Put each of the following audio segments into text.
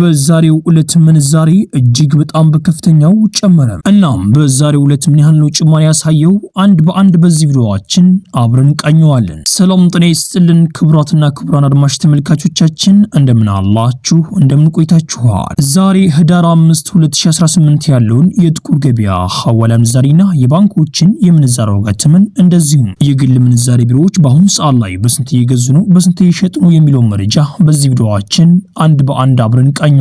በዛሬው ዕለት ምንዛሬ እጅግ በጣም በከፍተኛው ጨመረ። እናም በዛሬው ዕለት ምን ያህል ነው ጭማሪ ያሳየው? አንድ በአንድ በዚህ ቪዲዮአችን አብረን ቃኘዋለን። ሰላም ጤና ይስጥልን ክቡራትና ክቡራን አድማጭ ተመልካቾቻችን እንደምን አላችሁ? እንደምን ቆይታችኋል? ዛሬ ህዳር 5 2018 ያለውን የጥቁር ገበያ ሐዋላ ምንዛሬና የባንኮችን የምንዛሬ ዋጋ ተመን እንደዚሁም የግል ምንዛሬ ቢሮዎች በአሁኑ ሰዓት ላይ በስንት እየገዙ ነው በስንት እየሸጡ ነው የሚለው መረጃ በዚህ ቪዲዮአችን አንድ በአንድ አብረን ቃኘዋለን።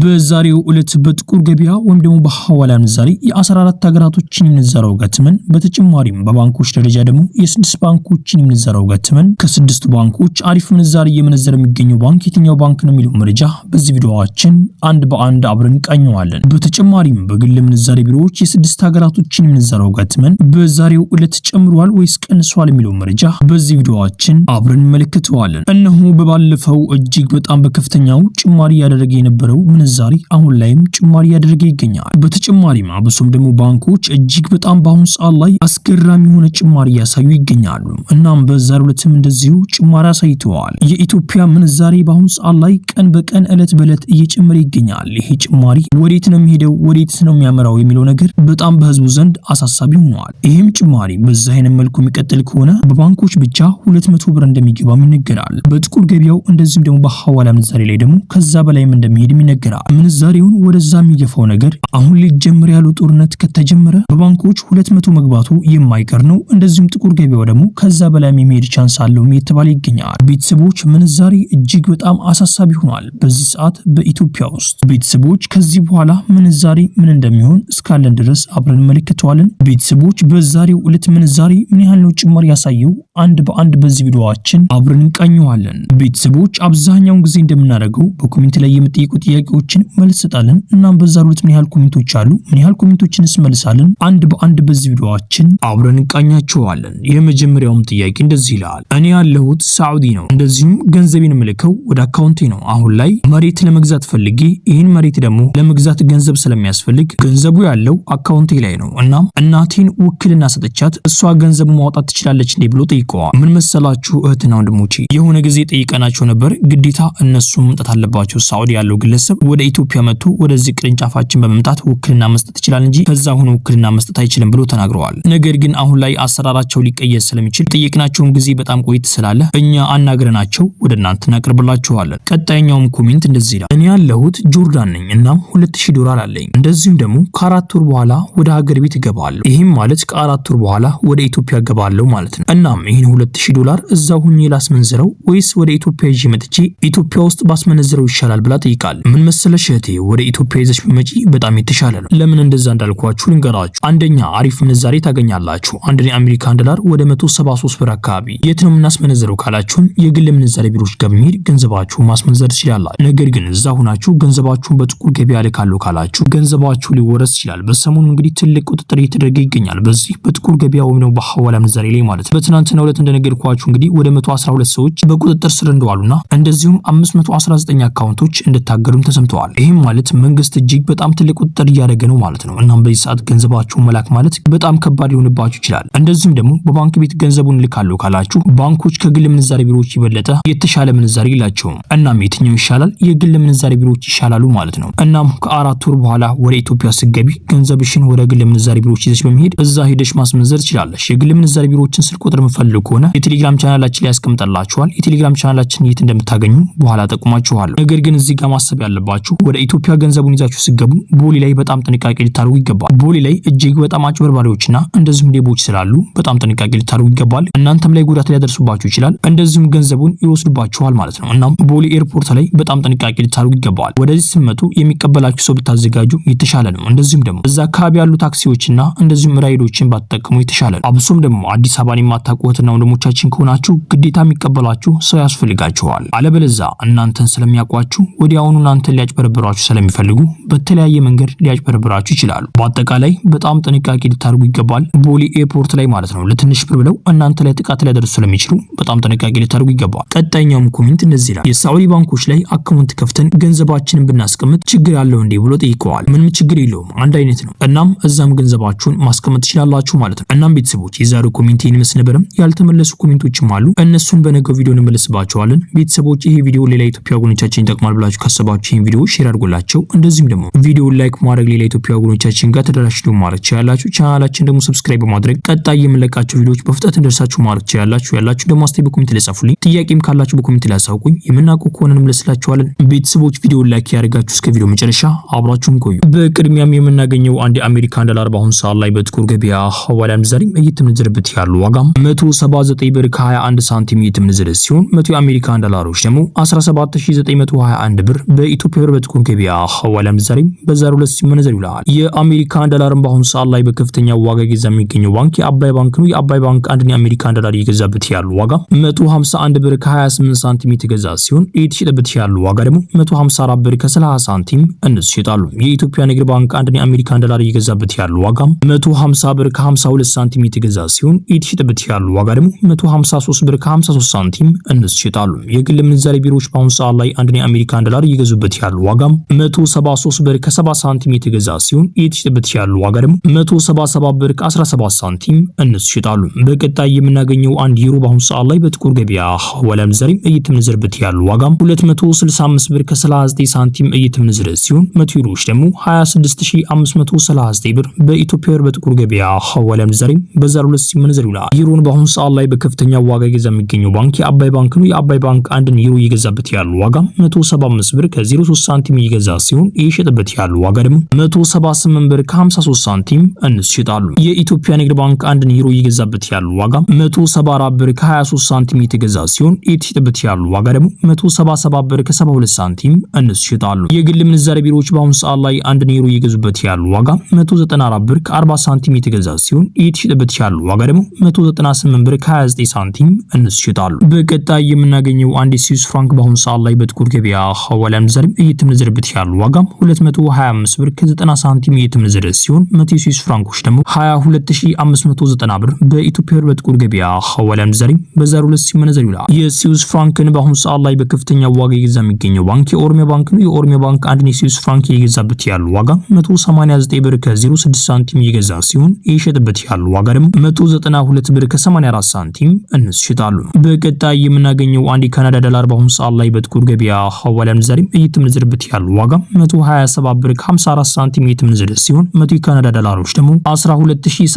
በዛሬው ዕለት በጥቁር ገበያ ወይም ደግሞ በሐዋላ ምንዛሬ የ14 ሀገራቶችን የምንዛሬ ዋጋ ተመን በተጨማሪም በባንኮች ደረጃ ደግሞ የ6 ባንኮችን የምንዛሬ ዋጋ ተመን ከ6 ባንኮች አሪፍ ምንዛሬ እየመነዘረ የሚገኘው ባንክ የትኛው ባንክ ነው የሚለው መረጃ በዚህ ቪዲዮአችን አንድ በአንድ አብረን ቃኘዋለን። በተጨማሪም በግል ምንዛሬ ቢሮዎች የ6 ሀገራቶችን የምንዛሬ ዋጋ ተመን በዛሬው ዕለት ጨምሯል ወይስ ቀንሷል የሚለው መረጃ በዚህ ቪዲዮአችን አብረን እንመለከተዋለን። እነሆ በባለፈው እጅግ በጣም በከፍተኛው ጭማሪ ያደረገ የነበረው ምንዛሬ አሁን ላይም ጭማሪ ያደረገ ይገኛል። በተጨማሪም አብሶም ደግሞ ባንኮች እጅግ በጣም በአሁኑ ሰዓት ላይ አስገራሚ የሆነ ጭማሪ ያሳዩ ይገኛሉ። እናም በዛሬው ዕለትም እንደዚሁ ጭማሪ አሳይተዋል። የኢትዮጵያ ምንዛሬ በአሁኑ ሰዓት ላይ ቀን በቀን ዕለት በዕለት እየጨመረ ይገኛል። ይሄ ጭማሪ ወዴት ነው የሚሄደው ወዴት ነው የሚያመራው የሚለው ነገር በጣም በህዝቡ ዘንድ አሳሳቢ ሆኗል። ይሄም ጭማሪ በዛ አይነት መልኩ የሚቀጥል ከሆነ በባንኮች ብቻ 200 ብር እንደሚገባም ይነገራል። በጥቁር ገበያው እንደዚህም ደግሞ በሐዋላ ምንዛሬ ላይ ደግሞ ከዛ በላይም እንደሚሄድም ይነገራል። ምንዛሬውን ወደዛ የሚገፋው ነገር አሁን ሊጀምር ያለው ጦርነት ከተጀመረ በባንኮች 200 መግባቱ የማይቀር ነው። እንደዚሁም ጥቁር ገበያው ደግሞ ከዛ በላይም የሚሄድ ቻንስ አለው እየተባለ ይገኛል። ቤተሰቦች ምንዛሬ እጅግ በጣም አሳሳቢ ሆኗል በዚህ ሰዓት በኢትዮጵያ ውስጥ። ቤተሰቦች ከዚህ በኋላ ምንዛሬ ምን እንደሚሆን እስካለን ድረስ አብረን እንመለከተዋለን። ቤተሰቦች በዛሬው ዕለት ምንዛሬ ምን ያህል ነው ጭማሪ ያሳየው? አንድ በአንድ በዚህ ቪዲዮአችን አብረን እንቃኘዋለን። ቤተሰቦች አብዛኛውን ጊዜ እንደምናደርገው በኮሜንት ላይ የምትጠይቁ ጥያቄዎችን መልስ ሰጣለን። እናም በዛሬው ዕለት ምን ያህል ኮሜንቶች አሉ? ምን ያህል ኮሜንቶችን እንመልሳለን? አንድ በአንድ በዚህ ቪዲዮአችን አብረን እንቃኛቸዋለን። የመጀመሪያውም ጥያቄ እንደዚህ ይላል። እኔ ያለሁት ሳዑዲ ነው። እንደዚሁም ገንዘቤን ምልከው ወደ አካውንቴ ነው። አሁን ላይ መሬት ለመግዛት ፈልጌ ይህን መሬት ደግሞ ለመግዛት ገንዘብ ስለሚያስፈልግ ገንዘቡ ያለው አካውንቴ ላይ ነው። እናም እናቴን ውክልና ሰጠቻት። እሷ ገንዘብ ማውጣት ትችላለች እንዴ ብሎ ጠይቀዋል። ምን መሰላችሁ እህትና ወንድሞቼ፣ የሆነ ጊዜ ጠይቀናቸው ነበር። ግዴታ እነሱ መምጣት አለባቸው። ሳዑዲ ያለው ግለሰብ ወደ ኢትዮጵያ መጥቶ ወደዚህ ቅርንጫፋችን በመምጣት ውክልና መስጠት ይችላል እንጂ ከዛ ሆኖ ውክልና መስጠት አይችልም ብሎ ተናግረዋል። ነገር ግን አሁን ላይ አሰራራቸው ሊቀየር ስለሚችል ጠይቅናቸውን ጊዜ በጣም ቆይት ስላለ እኛ አናግረናቸው ወደ እናንተ እናቀርብላችኋለን። ቀጣይኛውም ኮሜንት እንደዚህ ይላል። እኔ ያለሁት ጆርዳን ነኝ። እናም $2000 አለኝ። እንደዚሁም ደግሞ ከ4 ወር በኋላ ወደ ሀገር ቤት እገባለሁ። ይህም ማለት ከ4 ወር በኋላ ወደ ኢትዮጵያ እገባለሁ ማለት ነው። እናም ይህን $2000 እዛው ሁኜ ላስመንዝረው ወይስ ወደ ኢትዮጵያ ይዤ መጥቼ ኢትዮጵያ ውስጥ ባስመነዝረው ይሻላል ብላ ጠይቃል። ምን መሰለሽ እህቴ፣ ወደ ኢትዮጵያ ይዘሽ መጪ በጣም የተሻለ ነው። ለምን እንደዛ እንዳልኳችሁ ልንገራችሁ። አንደኛ አሪፍ ምንዛሬ ታገኛላችሁ። አንድ የአሜሪካን ዶላር ወደ 173 ብር አካባቢ። የት ነው የምናስመነዝረው ካላችሁን የግል ምንዛሬ ቢሮዎች ጋር በመሄድ ገንዘባችሁ ማስመንዘር ትችላላችሁ። ነገር ግን እዛ ሁናችሁ ገንዘባችሁን በጥቁር ገበያ ልካለሁ ካላችሁ ገንዘባችሁ ሊወረስ ይችላል። በሰሞኑ እንግዲህ ትልቅ ቁጥጥር እየተደረገ ይገኛል በዚህ በጥቁር ገበያ ወይም ነው በሐዋላ ምንዛሬ ላይ ማለት ነው። በትናንትናው ዕለት እንደነገርኳችሁ እንግዲህ ወደ 112 ሰዎች በቁጥጥር ስር እንደዋሉና እንደዚሁም 519 አካውንቶች እንደታገዱም ተሰምተዋል። ይህም ማለት መንግስት እጅግ በጣም ትልቅ ቁጥጥር እያደረገ ነው ማለት ነው። እናም በዚህ ሰዓት ገንዘባችሁን መላክ ማለት በጣም ከባድ ሊሆንባችሁ ይችላል። እንደዚሁም ደግሞ በባንክ ቤት ገንዘቡን ልካለሁ ካላችሁ ባንኮች ከግል ምንዛሬ ቢሮዎች ይበለጠ የተሻለ ምንዛሬ የላቸውም። እናም የትኛው ይሻላል? የግል ምንዛሬ ቢሮዎች ይሻላሉ ማለት ነው። እናም ከ4 ወር በኋላ ወደ ኢትዮጵያ ስትገቢ ገንዘብሽን ወደ ግል ምንዛሬ ቢሮዎች ይዘሽ በመሄድ እዛ ሄደሽ ማስመንዘር ትችላለሽ። የግል ምንዛሬ ቢሮዎችን ስልክ ቁጥር የምትፈልጉ ከሆነ የቴሌግራም ቻናላችን ላይ ያስቀምጠላችኋል። የቴሌግራም ቻናላችን የት እንደምታገኙ በኋላ ጠቁማችኋለሁ። ነገር ግን እዚህ ጋር ማሰብ ያለባችሁ ወደ ኢትዮጵያ ገንዘቡን ይዛችሁ ሲገቡ ቦሌ ላይ በጣም ጥንቃቄ ልታደርጉ ይገባል። ቦሌ ላይ እጅግ በጣም አጭበርባሪዎችና እንደዚሁም ሌቦች ስላሉ በጣም ጥንቃቄ ልታደርጉ ይገባል። እናንተም ላይ ጉዳት ሊያደርሱባችሁ ይችላል። እንደዚሁም ገንዘቡን ይወስዱባችኋል ማለት ነው። እናም ቦሌ ኤርፖርት ላይ በጣም ጥንቃቄ ልታደርጉ ይገባል። ወደዚህ ስትመጡ የሚቀበላችሁ ሰው ብታዘጋጁ የተሻለ ነው። እንደዚሁም ደግሞ እዛ አካባቢ ያሉ ታክሲዎችና እንደዚሁም ራይዶችን ባትጠቀሙ የተሻለ ነው። አብሶም ደግሞ አዲስ አበባን የማታውቁትና ወንድሞቻችን ከሆናችሁ ግዴታ የሚቀበላችሁ ሰው ያስፈልጋችኋል። አለበለዚያ እናንተን ስለሚያውቋችሁ ወዲያውኑ እናንተን ሊያጭበረብራችሁ ስለሚፈልጉ በተለያየ መንገድ ሊያጭበረብራችሁ ይችላሉ። በአጠቃላይ በጣም ጥንቃቄ ልታደርጉ ይገባል። ቦሌ ኤርፖርት ላይ ማለት ነው። ለትንሽ ብር ብለው እናንተ ላይ ጥቃት ሊያደርሱ ስለሚችሉ በጣም ጥንቃቄ ልታደርጉ ይገባል። ቀጣይኛውም ኮሜንት እንደዚህ ይላል። የሳዑዲ ባንኮች ላይ አካውንት ከፍተን ገንዘባችንን ብናስቀምጥ ችግር አለው እንዴ ብሎ ጠይቀዋል። ምንም ችግር የለውም፣ አንድ አይነት ነው። እናም እዛም ገንዘባችሁን ማስቀመጥ ትችላላችሁ ማለት ነው። እናም ቤተሰቦች የዛሬው ኮሜንት ይመስል ነበር። ያልተመለሱ ኮሜንቶችም አሉ። እነሱን በነገው ቪዲዮ እንመለስባቸዋለን። ቤተሰቦች ይሄ ቪዲዮ ሌላ ኢትዮጵያ ጎኖቻችን ይጠቅማል ብላችሁ ካሰባችሁ ከተመቻችሁ ይህን ቪዲዮ ሼር አድርጉላቸው። እንደዚሁም ደግሞ ቪዲዮውን ላይክ ማድረግ ሌላ ኢትዮጵያ ወገኖቻችን ጋር ተደራሽ ማድረግ ትችላላችሁ። ቻናላችን ደግሞ ሰብስክራይብ በማድረግ ቀጣይ የምንለቃቸው ቪዲዮዎች በፍጥነት እንደርሳችሁ ማድረግ ትችላላችሁ። ያላችሁ ደግሞ አስተያየት በኮሜንት ላይ ጻፉልኝ። ጥያቄም ካላችሁ በኮሜንት ላይ አሳውቁኝ። የምናውቀው ከሆነ እንመልስላችኋለን። ቤተሰቦች ቪዲዮውን ላይክ ያደርጋችሁ እስከ ቪዲዮ መጨረሻ አብራችሁን ቆዩ። በቅድሚያም የምናገኘው አንድ የአሜሪካን ዶላር በአሁኑ ሰዓት ላይ በጥቁር ገበያ ሐዋላ ምንዛሬ እየተመነዘረበት ያለው ዋጋም 179 ብር ከ21 ሳንቲም እየተመነዘረ ሲሆን 100 የአሜሪካን ዶላሮች ደግሞ 17921 ብር በኢትዮጵያ ብር በጥቁር ገበያ ሐዋላ ምንዛሬ በዛሬው ዕለት ሲመነዘር ይውላል። የአሜሪካን ዶላርን በአሁኑ ሰዓት ላይ በከፍተኛ ዋጋ እየገዛ የሚገኘው ባንክ የአባይ ባንክ ነው። የአባይ ባንክ አንድ የአሜሪካን ዶላር እየገዛበት ያለው ዋጋ 151 ብር ከ28 ሳንቲም የተገዛ ሲሆን እየተሸጠበት ያለው ዋጋ ደግሞ 154 ብር ከ30 ሳንቲም እነሱ ይሸጣሉ። የኢትዮጵያ ንግድ ባንክ አንድ የአሜሪካን ዶላር እየገዛበት ያለው ዋጋ 150 ብር ከ52 ሳንቲም የተገዛ ሲሆን እየተሸጠበት ያለው ዋጋ ደግሞ 153 ብር ከ53 ሳንቲም እነሱ ይሸጣሉ። የግል ምንዛሬ ቢሮዎች በአሁኑ ሰዓት ላይ አንድ የአሜሪካን ዶላር እየገዙበት ያለው ዋጋ 173 ብር ከ70 ሳንቲም የተገዛ ሲሆን እየተሸጠበት ያለው ዋጋ ደግሞ 177 ብር ከ17 ሳንቲም እነሱ ይሸጣሉ። በቀጣይ የምናገኘው አንድ ዩሮ በአሁኑ ሰዓት ላይ በጥቁር ገበያ ሐዋላ ምንዛሬ እየተመነዘረበት ያለው ዋጋ 265 ብር ከ39 ሳንቲም እየተመነዘረ ሲሆን 100 ዩሮዎች ደግሞ 26539 ብር በኢትዮጵያ ብር በጥቁር ገበያ ሐዋላ ምንዛሬ በዛሬው ዕለት ሲመነዘር ይውላል። ዩሮን በአሁኑ ሰዓት ላይ በከፍተኛ ዋጋ እየገዛ የሚገኘው ባንክ የአባይ ባንክ ነው። የአባይ ባንክ አንድን ዩሮ እየገዛበት ያለው ዋጋ 175 ብር ከ03 ሳንቲም እየገዛ ሲሆን እየሸጠበት ያለው ዋጋ ደግሞ 178 ብር ከ53 ሳንቲም እነሱ ይሸጣሉ። የኢትዮጵያ ንግድ ባንክ አንድን ዩሮ እየገዛበት ያለው ዋጋ 174 ብር ከ23 ሳንቲም የተገዛ ሲሆን እየተሸጠበት ያለው ዋጋ ደግሞ 177 ብር ከ72 ሳንቲም እነሱ ይሸጣሉ። የግል ምንዛሬ ቢሮዎች በአሁኑ ሰዓት ላይ አንድን ዩሮ እየገዙበት ያለው ዋጋ 194 ብር ከ40 ሳንቲም የተገዛ ሲሆን እየተሸጠበት ያለው ዋጋ ደግሞ 198 ብር ከ29 ሳንቲም እነሱ ይሸጣሉ። በቀጣይ የምናገኘው አንድ ስዊስ ፍራንክ በአሁኑ ሰዓት ላይ በጥቁር ገበያ ሐዋላ ምንዛሬ እየተመነዘረበት ያለው ዋጋ 225 ብር ከ90 ሳንቲም እየተመነዘረ ሲሆን 100 ስዊስ ፍራንኮች ደግሞ 22590 ብር በኢትዮጵያ ብር በጥቁር ገበያ ሐዋላ ምንዛሬ በዛሬው ዕለት ሲመነዘር ይውላል። የስዊስ ፍራንክን በአሁኑ ሰዓት ላይ በከፍተኛ ዋጋ እየገዛ የሚገኘው ባንክ የኦሮሚያ ባንክ ነው። የኦሮሚያ ባንክ አንድ የስዊስ ፍራንክ እየገዛበት ያለው ዋጋ 189 ብር ከ06 ሳንቲም እየገዛ ሲሆን እየሸጠበት ያለው ዋጋ ደግሞ 192 ብር ከ84 ሳንቲም እነሱ ይሸጣሉ። በቀጣይ የምናገኘው አንድ የካናዳ ዶላር በአሁኑ ሰዓት ላይ በጥቁር ገበያ ሐዋላ ምንዛሬ እየተመነዘረበት ያለው ዋጋ 127 ብር ከ54 ሳንቲም እየተመነዘረ ሲሆን 100 የካናዳ ዶላሮች ደግሞ 12754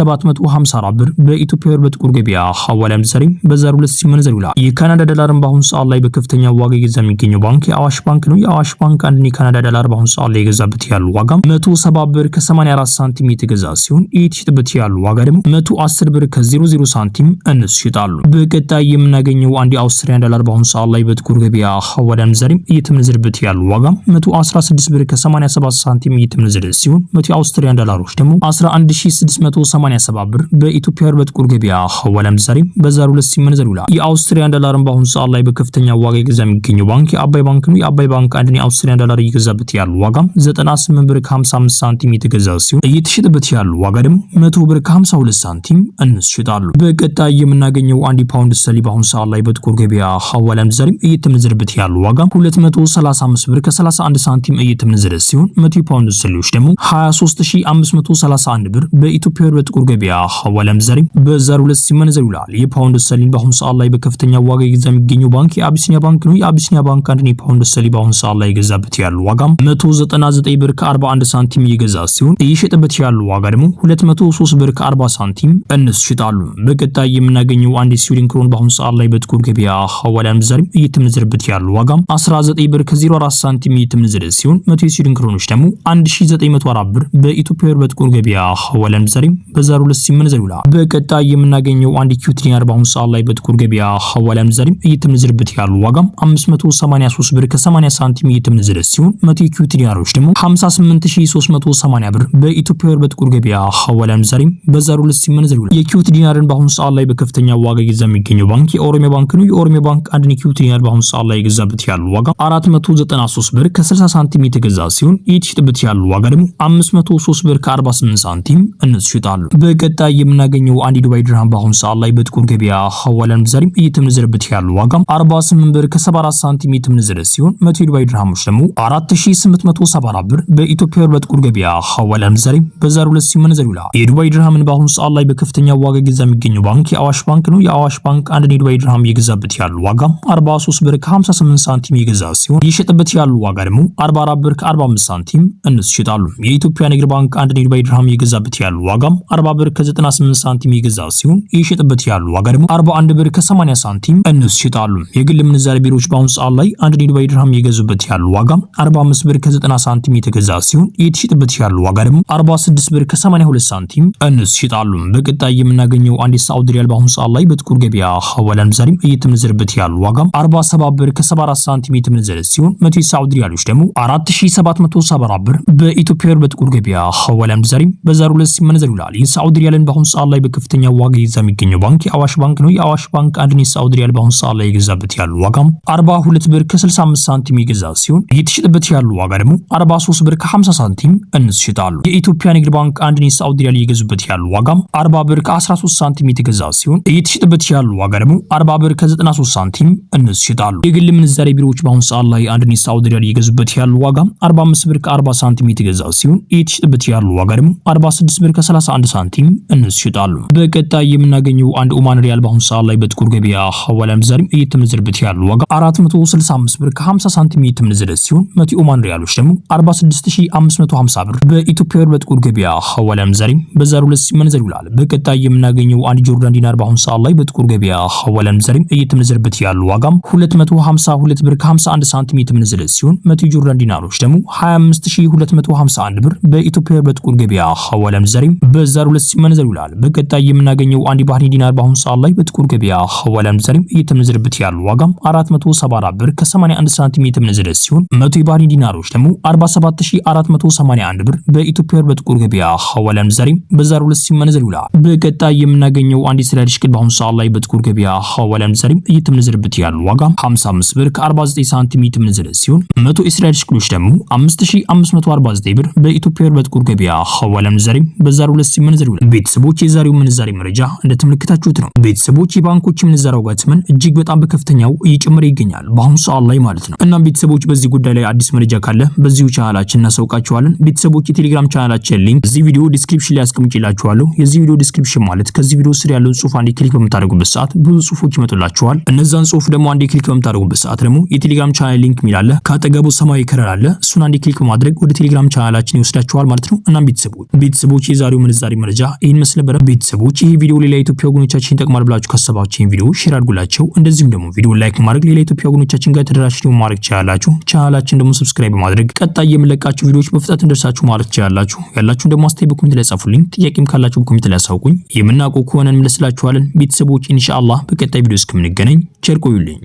ብር በኢትዮጵያ ብር በጥቁር ገበያ ሐዋላ ምንዛሬ በዛሬው ዕለት ሲመነዘር ይውላል። የካናዳ ዶላርን በአሁኑ ሰዓት ላይ በከፍተኛ ዋጋ እየገዛ የሚገኘው ባንክ የአዋሽ ባንክ ነው። የአዋሽ ባንክ አንድ የካናዳ ዶላር በአሁኑ ሰዓት ላይ የገዛበት ያለው ዋጋ 170 ብር ከ84 ሳንቲም የተገዛ ሲሆን እየተሸጠበት ያለው ዋጋ ደግሞ 110 ብር ከ00 ሳንቲም እነሱ ይሸጣሉ። በቀጣይ የምናገኘው አንድ የአውስትራሊያን ዶላር በአሁኑ ሰዓት ላይ በጥቁር ገበያ ሐዋላ ምንዛሬ እየተመነዘረበት ያለው ዋጋ 116 ብር ከ87 ሳንቲም እየተመነዘረ ሲሆን 100 የአውስትራሊያን ዶላሮች ደግሞ 11687 ብር በኢትዮጵያ ብር በጥቁር ገበያ ሐዋላ ምንዛሬ በዛሬው ዕለት ሲመነዘር ይውላል። የአውስትራሊያን ዶላርን በአሁኑ ሰዓት ላይ በከፍተኛ ዋጋ እየገዛ የሚገኘው ባንክ የአባይ ባንክ ነው። የአባይ ባንክ አንድ የአውስትራሊያን ዶላር እየገዛበት ያለው ዋጋ 98 ብር ከ55 ሳንቲም የተገዛ ሲሆን እየተሸጠበት ያለው ዋጋ ደግሞ 100 ብር ከ52 ሳንቲም እነሱ ይሸጣሉ። በቀጣይ የምናገኘው አንድ ፓውንድ ስተርሊንግ በአሁኑ ሰዓት ላይ በጥቁር ገበያ ሐዋላ ምንዛሬ እየተመነዘረበት ያለው ዋጋ 235 ብር ከ31 ሳንቲም እየተመነዘረ ሲሆን 100 ፓውንድ ስተርሊንጎች ደግሞ 23531 ብር በኢትዮጵያ ብር በጥቁር ገበያ ሐዋላ ምንዛሬ በዛሬው ዕለት ሲመነዘር ይውላል። የፓውንድ ስተርሊንግ በአሁኑ ሰዓት ላይ በከፍተኛ ዋጋ እየገዛ የሚገኘው ባንክ የአቢሲኒያ ባንክ ነው። የአቢሲኒያ ባንክ አንድ የፓውንድ ስተርሊንግ በአሁኑ ሰዓት ላይ የገዛበት ያለው ዋጋ 199 ብር ከ41 ሳንቲም እየገዛ ሲሆን እየሸጠበት ያለው ዋጋ ደግሞ 203 ብር ከ40 ሳንቲም እነሱ ይሸጣሉ። በቀጣይ የምናገኘው አንድ የስዊድን ክሮን በአሁኑ ሰዓት ላይ በጥቁር ገበያ ሐዋላ ምንዛሬ እየተመነዘረበት ያለው ዋጋ 19 ብር ከ04 ሳንቲም እየተመነዘረ ሲሆን 100 የስዊድን ክሮኖች ደግሞ 1904 ብር በኢትዮጵያ ብር በጥቁር ገበያ ሐዋላ ምንዛሬ በዛሬው ዕለት ሲመነዘር ይውላል። በቀጣይ የምናገኘው አንድ ኪዩት ዲናር በአሁኑ ሰዓት ላይ በጥቁር ገበያ ሐዋላ ምንዛሬ እየተመነዘረበት ያለው ዋጋ 583 ብር ከ80 ሳንቲም እየተመነዘረ ሲሆን 100 ኪዩት ዲናሮች ደግሞ 58380 ብር በኢትዮጵያ ብር በጥቁር ገበያ ሐዋላ ምንዛሬ በዛሬው ዕለት ሲመነዘር ይውላል። የኪዩት ዲናርን በአሁኑ ሰዓት ላይ በከፍተኛ ዋጋ እየገዛ የሚገኘው ባንክ የኦሮሚያ ባንክ ነው። የኦሮሚያ ባንክ አንድ ኪዩት ዲናር በአሁኑ ሰዓት ላይ የገዛበት ያለው ዋጋ 493 ብር ከ60 ሳንቲም የተገዛ ሲሆን እየተሸጠበት ያለው ዋጋ ደግሞ 503 ብር ከ48 ሳንቲም እነሱ ይሸጣሉ። በቀጣይ የምናገኘው አንድ ዱባይ ድርሃም በአሁኑ ሰዓት ላይ በጥቁር ገበያ ሐዋላ ምንዛሬ እየተመነዘረበት ያለው ዋጋ 48 ብር ከ74 ሳንቲም የተመነዘረ ሲሆን 100 የዱባይ ድርሃሞች ደግሞ 4874 ብር በኢትዮጵያ ብር በጥቁር ገበያ ሐዋላ ምንዛሬ በዛሬው ዕለት ሲመነዘር ይውላል። የዱባይ ድርሃምን በአሁኑ ሰዓት ላይ በከፍተኛ ዋጋ እየገዛ የሚገኘው ባንክ የአዋሽ ባንክ ነው። የአዋሽ ባንክ አንድ የዱባይ ድርሃም እየገዛበት ያለው ዋጋ 43 ብር ከ58 ሳንቲም እየገዛ ሲሆን እየሸጠበት እየተሸጠበት ያለው ዋጋ ደግሞ 44 ብር ከ45 ሳንቲም እነሱ ይሸጣሉ። የኢትዮጵያ ንግድ ባንክ አንድ የዱባይ ድርሃም እየገዛበት ያለው ዋጋም 40 ብር ከ98 ሳንቲም እየገዛ ሲሆን እየሸጠበት ያለው ዋጋ ደግሞ 41 ብር ከ80 ሳንቲም እነሱ ይሸጣሉ። የግል ምንዛሬ ቢሮዎች በአሁኑ ሰዓት ላይ አንድ የዱባይ ድርሃም እየገዙበት ያለው ዋጋም 45 ብር ከ90 ሳንቲም የተገዛ ሲሆን እየተሸጠበት ያለው ዋጋ ደግሞ 46 ብር ከ82 ሳንቲም እነሱ ይሸጣሉ። በቀጣይ የምናገኘው አንድ የሳዑዲ ሪያል በአሁኑ ሰዓት ላይ በጥቁር ገበያ ሐዋላ ምንዛሬም እየተመነዘረበት ያለው ዋጋም 47 ብር ከ74 ሳንቲም የተመነዘረ ሲሆን 100 የሳዑዲ ሪያሎች ደግሞ 4774 ብር በኢትዮጵያ ብር በጥቁር ገበያ ሐዋላ ምንዛሬም በዛሬው ዕለት ሲመነዘር ይውላል። የሳዑዲ ሪያልን በአሁኑ ሰዓት ላይ በከፍተኛ ዋጋ ይዛ የሚገኘው ባንክ የአዋሽ ባንክ ነው። የአዋሽ ባንክ አንድን የሳዑዲ ሪያል በአሁኑ ሰዓት ላይ የገዛበት ያለው ዋጋም 42 ብር ከ65 ሳንቲም የገዛ ሲሆን እየተሸጠበት ያለው ዋጋ ደግሞ 43 ብር ከ50 ሳንቲም እነሱ ይሸጣሉ። የኢትዮጵያ ንግድ ባንክ አንድን የሳዑዲ ሪያል እየገዙበት ያለው ዋጋም 40 ብር ከ13 ሳንቲም የተገዛ ሲሆን እየተሸጠበት ያለው ዋጋ ደግሞ 40 ብር ከ93 ሳንቲም እነሱ ይሸጣሉ። የግል ምንዛሬ ቢሮዎች በአሁኑ ሰዓት ላይ አንድን የሳዑዲ ሪያል እየገዙበት ያለው ዋጋም 45 ብር ከ40 ሳንቲም የተገዛ ሲሆን እየተሸጠበት ያለው ዋጋ ደግሞ 46 ብር ከ31 ሳንቲም እነሱ ይሸጣሉ። በቀጣይ የምናገኘው አንድ ኦማን ሪያል በአሁኑ ሰዓት ላይ በጥቁር ገበያ ሐዋላ ምንዛሬም እየተመነዘረበት ያለው ዋጋ 465 ብር ከ50 ሳንቲም እየተመነዘረ ሲሆን 100 ኦማን ሪያሎች ደግሞ 46550 ብር በኢትዮጵያ ብር በጥቁር ገበያ ሐዋላ ምንዛሬም በዛሬው ዕለት ሲመነዘር ይውላል። በቀጣይ የምናገኘው አንድ ጆርዳን ዲናር በአሁኑ ሰዓት ላይ በጥቁር ገበያ ሐዋላ ምንዛሬም እየተመነዘረበት ያለው ዋጋም 252 ብር ከ51 ሳንቲም እየተመነዘረ ሲሆን 100 ጆርዳን ዲናሮች ደግሞ 25251 ብር በኢትዮጵያ ብር በጥቁር ገበያ ሐዋላ ምንዛሬም በዛሬው ዕለት ሲመነዘር ይውላል። በቀጣይ የምናገኘው አንድ ባህሬን ዲናር በአሁኑ ሰዓት ላይ በጥቁር ገበያ ሐዋላ ምንዛሬም እየተመነዘረበት ያለው ዋጋም 474 ብር ከ81 ሳንቲም እየተመነዘረ ሲሆን 100 የባህሬን ዲናሮች ደግሞ 47481 ብር በኢትዮጵያ ብር በጥቁር ገበያ ሐዋላ ምንዛሬም በዛሬው ዕለት ሲመነዘር ይውላል። በቀጣይ የምናገኘው አንድ እስራኤል ሽቅል በአሁኑ ሰዓት ላይ በጥቁር ገበያ ሐዋላ ምንዛሬም እየተመነዘረበት ያለው ዋጋም 55 ብር ከ49 ሳንቲም እየተመነዘረ ሲሆን 100 እስራኤል ሽቅሎች ደግሞ 5549 ብር በኢትዮጵያ ብር በጥቁር ገበያ ሐዋላ ምንዛሬም በዛሬው ዕለት ሲመነዘር ይውላል። ቤተሰቦች የዛሬው ምንዛሬ መረጃ እንደተመለከታችሁት ነው። ቤተሰቦች የባንኮች ምንዛሬ ዋጋ ተመን እጅግ በጣም በከፍተኛው እየጨመረ ይገኛል በአሁኑ ሰዓት ላይ ማለት ነው። እናም ቤተሰቦች በዚህ ጉዳይ ላይ አዲስ መረጃ ካለ በዚሁ ቻናላችን እናሳውቃችኋለን። ቤተሰቦች የቴሌግራም ቻናላችን ሊንክ እዚህ ቪዲዮ ዲስክሪፕሽን ላይ አስቀምጬላችኋለሁ። የዚህ ቪዲዮ ዲስክሪፕሽን ማለት ከዚህ ቪዲዮ ስር ያለውን ጽሁፍ አንዴ ክሊክ በምታደርጉበት ሰዓት ብዙ ጽሁፎች ይመጡላችኋል። እነዛን ጽሁፍ ደግሞ አንዴ ክሊክ በምታደርጉበት ሰዓት ደግሞ የቴሌግራም ቻናል ሊንክ ሚላለ ካጠገቡ ሰማያዊ ከለር አለ። እሱን አንዴ ክሊክ በማድረግ ወደ ቴሌግራም ቻናላችን ይወስዳችኋል ማለት ነው። እናም ቤተሰቦች የዛሬው ምንዛሬ መረጃ ይሄን መስለ ነበር። ቤተሰቦች ይሄ ቪዲዮ ሌላ ኢትዮጵያ ወገኖቻችን ይጠቅማል ብላችሁ ካሰባችሁ ይሄን ቪዲዮ ሼር አድርጉላቸው። እንደዚሁም ደግሞ ቪዲዮ ላይክ ማድረግ ሌላ ኢትዮጵያ ወገኖቻችን ጋር ተደራሽ ነው ማድረግ ትችላላችሁ። ቻናላችን ደግሞ ሰብስክራይብ በማድረግ ቀጣይ የምለቃችሁ ቪዲዮዎች በፍጥነት እንደርሳችሁ ማለት ትችላላችሁ። ያላችሁን ደግሞ አስተያየት በኮሜንት ላይ ጻፉልኝ። ጥያቄም ካላችሁ በኮሜንት ላይ አሳውቁኝ። የምናውቀው ከሆነ እንመልስላችኋለን። ቤተሰቦች ኢንሻአላህ በቀጣይ ቪዲዮ እስከምንገናኝ ቸር ቆዩልኝ።